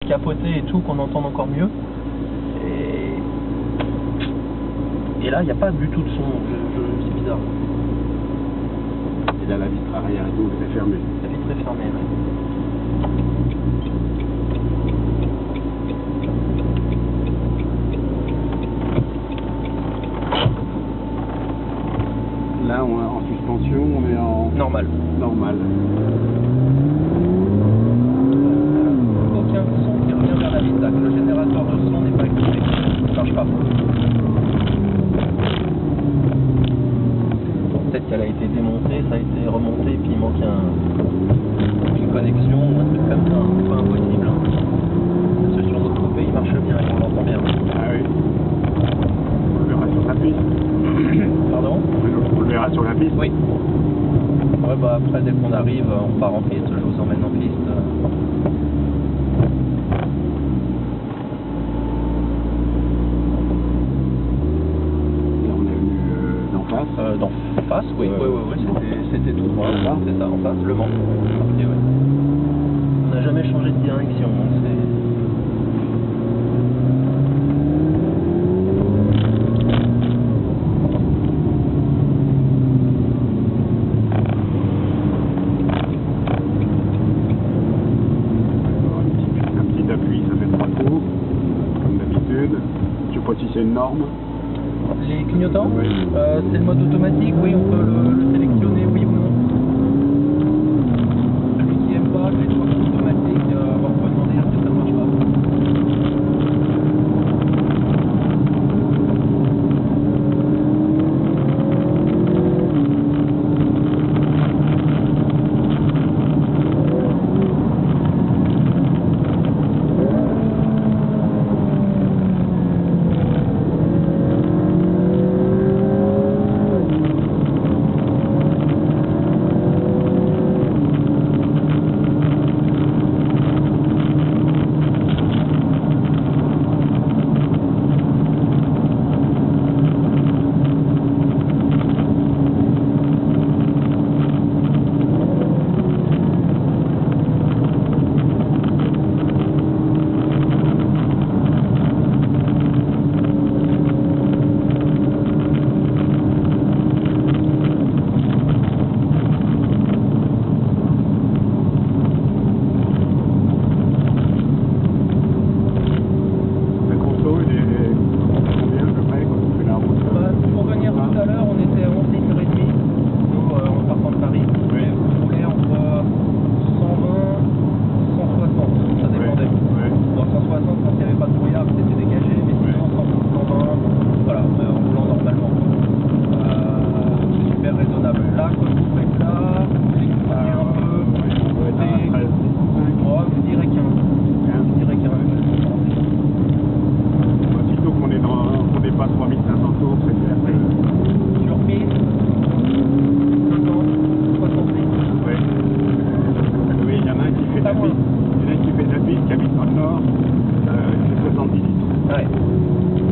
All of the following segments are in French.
capoter et tout, qu'on entende encore mieux. Et là, il n'y a pas du tout de son, c'est bizarre. Et là, la vitre arrière et tout est fermée. La vitre est fermée, ouais. Là, en suspension, on est en... Normal. Normal. Aucun son qui revient vers la vitre. Le générateur de son n'est pas activé. Ça marche pas. Peut-être qu'elle a été démontée, ça a été remonté, puis il manque une connexion ou un truc comme ça. C'est pas impossible. Hein. Parce que sur notre coupé, il marche bien et on l'entend bien. Ah oui. On le verra sur la piste. Pardon? On le verra sur la piste. Oui. Ouais, bah après, dès qu'on arrive, on part en piste. Je vous emmène en piste. D'en face, oui, c'était tout droit, c'est ça, en face, le Mans. Okay, ouais. On n'a jamais changé de direction, donc c'est... Un petit appui, ça fait 3 coups, comme d'habitude. Je sais pas si c'est une norme. Les clignotants, oui. C'est le mode automatique, oui, on peut le sélectionner, oui ou non. Celui qui aime pas, les choix automatiques, on peut demander à ce que ça ne marche pas.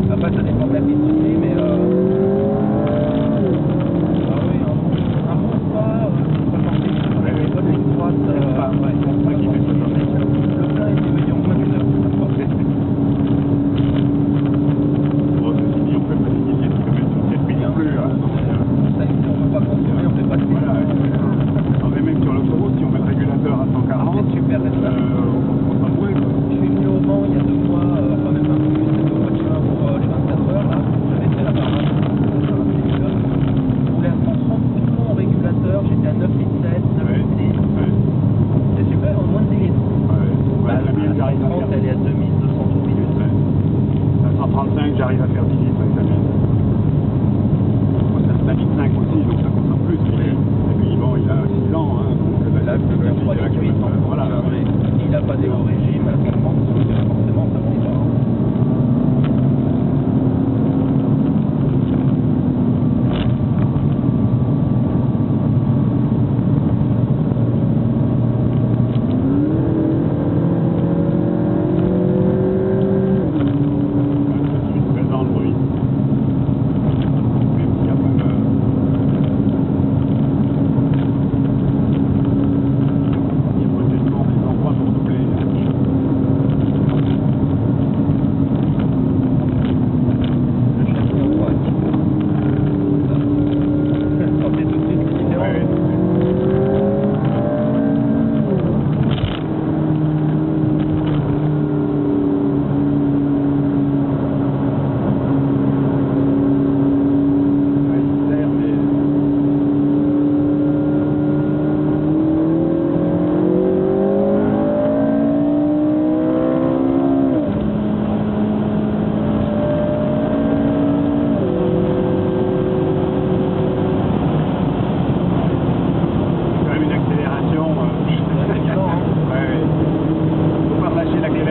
Après, ça dépend de la piste aussi, mais ah oui, un bon pas, 70, avec les bonnes lignes droites, ouais, qui fait 70. Le plein, il veut dire moins d'une heure. Bon, ceci dit, on peut pas signer 7 km sur 7 000 non plus. Ça, si on ne veut pas consommer, on ne fait pas de piste. Voilà, non, mais même sur l'autoroute, si on met le régulateur à 140, c'est super raisonnable. on s'en jouait, quoi. Je suis venu au Mans il y a 2 mois, enfin même un peu plus, c'était au mois de juin pour les 24 heures, là. J'avais fait la parade, je roulais à 130 tout au régulateur, j'étais à 9,7 litres, 9,6 litres. C'est super, en moins de 10 litres. La mienne, j'arrive à faire... Elle est à 2200 tours minutes. À 135, j'arrive à faire 10 litres avec la mienne. Moi, c'est un 1,5 litre aussi, donc ça compte en plus. Et puis bon, il a 6 ans, hein, donc Là, je peux 3 litres 800. Voilà. Il n'a pas des hauts régimes, forcément, ça monte pas.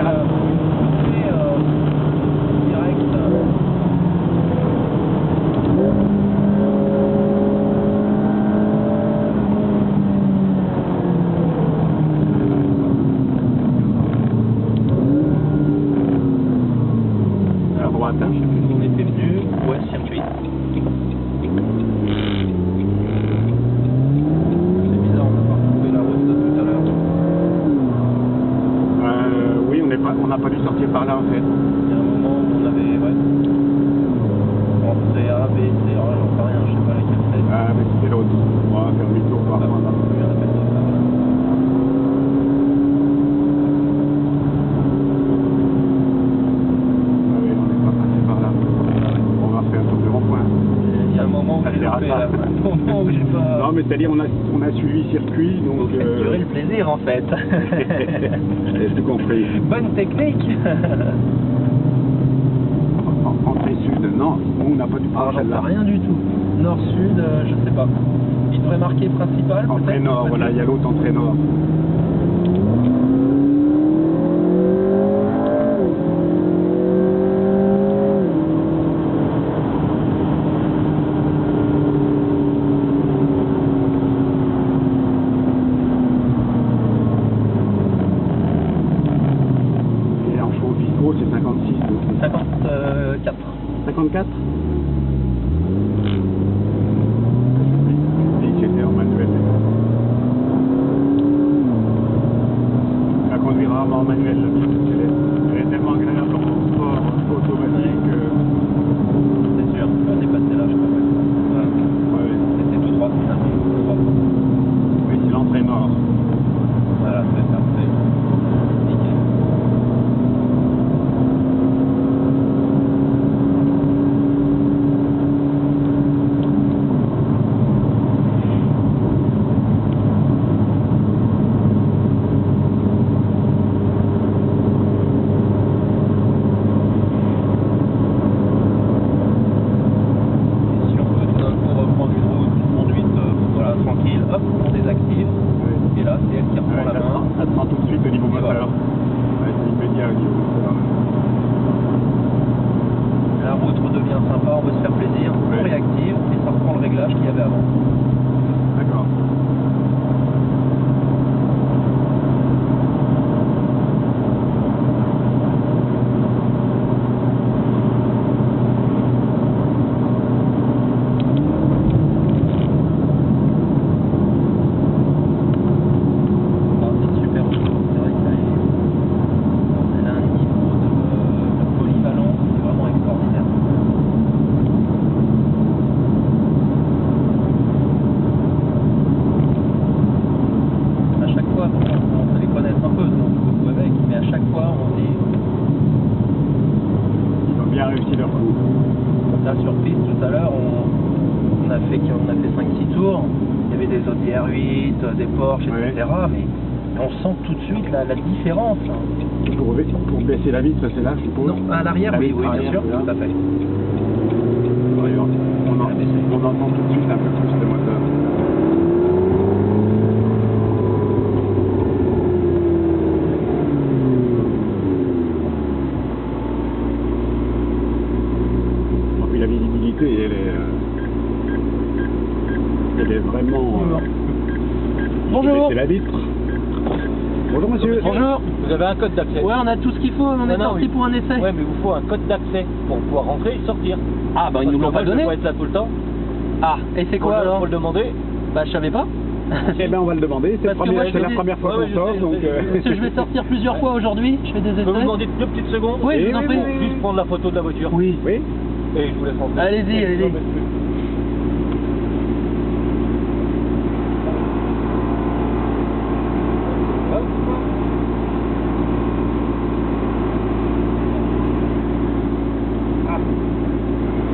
l'accélérateur. Direct. À droite, hein. Je sais plus où on était venu. Ouais, circuit. C'est bizarre, on n'a pas retrouvé la route de tout à l'heure. Oui, on n'a pas dû sortir par là en fait. Il y a un moment où on avait, ouais. Entrée A, B, C, j'en sais rien, je sais pas laquelle c'est. Ah, mais c'était l'autre. On va faire demi-tour par là. Il y en a peut-être d'autres, voilà. Ah oui, on n'est pas passé par là. On va faire un tour de rond-point. Il y a un moment où Ça j'ai verra loupé, pas. là. Un moment où j'ai pas... Non, mais c'est-à-dire on a suivi le circuit, donc... Vous faites durer le plaisir, en fait. J'ai tout compris. Bonne technique. Entrée sud, non, on n'a pas dû Alors, prendre j'en sais celle-là. rien du tout. Nord-sud, je sais pas. Il devrait marquer principal, Entrée peut-être, nord, voilà, il y a l'autre entrée nord. Et en chevaux fiscaux, c'est 56. Donc. 54. 54 et j'étais en manuel. La conduire rarement en manuel, la biche, elle est tellement agréable en sport automatique. C'est sûr, on est passé là, je crois. Ouais. C'était tout droit, finalement. Tout droit. Oui, c'est l'entrée nord. Voilà, c'est parfait. Nickel. Et si on veut tout d'un coup reprendre une conduite voilà, tranquille, hop, on désactive. Oui. Et là, c'est elle qui reprend Ouais, la main. ça prend tout de suite au niveau Et moteur. voilà. Ouais, c'est immédiat au niveau moteur. La route redevient sympa, on veut se faire plaisir, on réactive et ça reprend le réglage qu'il y avait avant. D'accord. Ah, c'est une super auto, c'est vrai qu'elle a un niveau de polyvalence qui est vraiment extraordinaire. À chaque fois, bon, on commence à les connaître un peu, donc beaucoup avec, mais à chaque fois on dit, Ils ont bien réussi leur coup. la surprise tout à l'heure, on a fait 5-6 tours, il y avait des Audi R8, des Porsche, Ouais. etc. Mais on sent tout de suite la différence. Pour baisser la vitre, c'est là, je suppose. Non, à l'arrière, La oui, vitre oui, bien arrière, sûr, c'est là. tout à fait. Voyons, on entend tout de suite un peu plus le moteur. Et puis la visibilité, elle est vraiment... Bonjour. C'est la vitre. Bonjour monsieur. Bonjour, vous avez un code d'accès. Ouais, on a tout ce qu'il faut, on est non, sorti oui. pour un essai. Ouais, mais il vous faut un code d'accès pour pouvoir rentrer et sortir. Ah, bah ils nous l'ont pas Je donné. vais pas être là tout le temps. Ah, et c'est quoi alors Faut le demander. Bah, je savais pas. Eh bien on va le demander, c'est Parce que moi, je la fais des- première fois Ouais, qu'on je sort, sais, donc... Parce que je vais sortir plusieurs fois aujourd'hui, je fais des Je peux vous essais. demander 2 petites secondes. Oui, je Eh vous en oui, prie. oui, oui. Juste prendre la photo de la voiture. Oui. Oui. Et je vous laisse rentrer. Allez-y, allez-y. Non, mais c'est-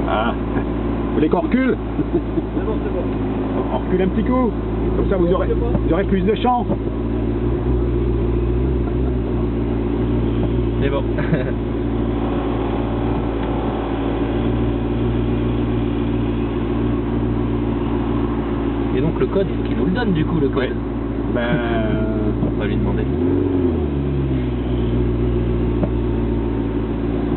Ah, vous voulez qu'on recule? C'est bon, c'est bon. On recule un petit coup, comme ça vous aurez plus de chance. C'est bon. Et donc le code, il faut qu'il nous le donne du coup, le code. Ben... On va lui demander.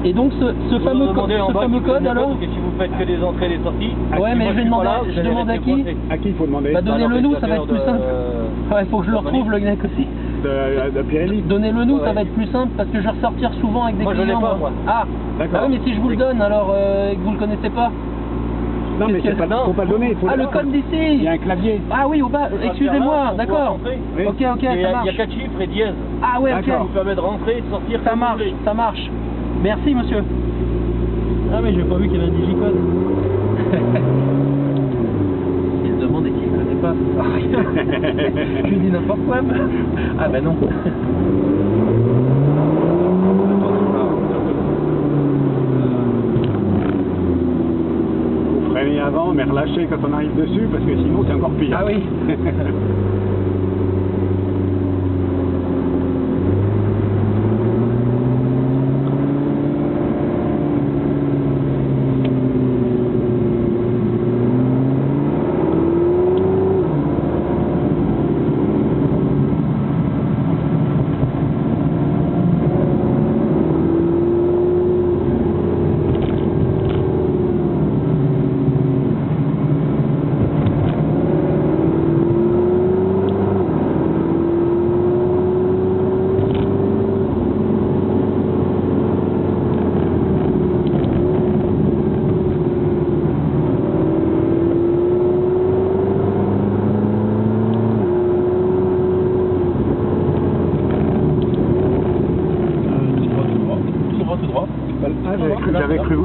Et donc ce fameux code alors? Parce que si vous faites que des entrées et des sorties... Ouais, mais je vais demander, je demande à qui? À qui il faut demander? Bah donnez-le nous, ça va être plus simple. Ouais, faut que je le retrouve le mec aussi. De Pirelli. Donnez-le nous, ça va être plus simple parce que je vais ressortir souvent avec des clients. Moi je l'ai pas, moi. Ah, d'accord. Ah oui, mais si je vous le donne alors et que vous le connaissez pas? Non, mais faut pas le donner. Faut le code d'ici. Il y a un clavier. Ah oui, au bas, excusez-moi, d'accord. Oui. Ok, ça marche. Il y a 4 chiffres et dièse. Ah ouais, ok. Ça vous permet de rentrer et de sortir. Ça marche. Merci monsieur. Ah mais j'ai pas vu qu'il y avait un digicode. Il demande et qu'il ne connaît pas. Je lui dis n'importe quoi. Ah ben non. Faut freiner avant, mais relâcher quand on arrive dessus, parce que sinon c'est encore pire. Ah oui.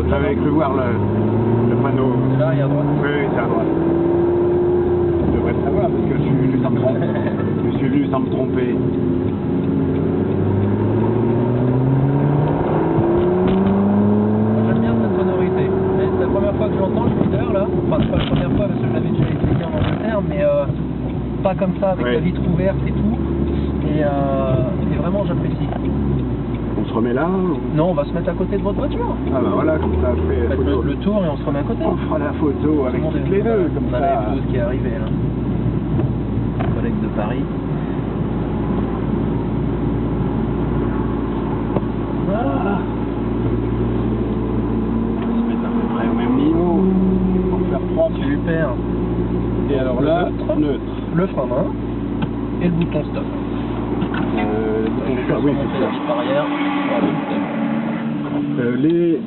J'avais cru voir le panneau. Là, il y a à droite. Oui, c'est à droite. Je devrais le savoir parce que je suis venu sans me tromper. Je suis venu sans me tromper. J'aime bien cette sonorité. C'est la première fois que j'entends le speeder là. Enfin, c'est pas la première fois parce que je l'avais déjà essayé en Angleterre, mais pas comme ça, avec la vitre ouverte et tout. Et vraiment, j'apprécie. On se remet là ou... Non, on va se mettre à côté de votre voiture. Ah ben voilà, comme ça je fais la photo. Le tour et on se remet à côté. On fera la photo avec toutes les deux, comme on a ça. l'épouse qui est arrivée là. Collègue de Paris. Voilà. On va se mettre à peu près au même niveau pour faire propre. Super. Et alors là, neutre. Le frein main et le bouton stop. Le bouton stop, oui, c'est ça. Arrière. Les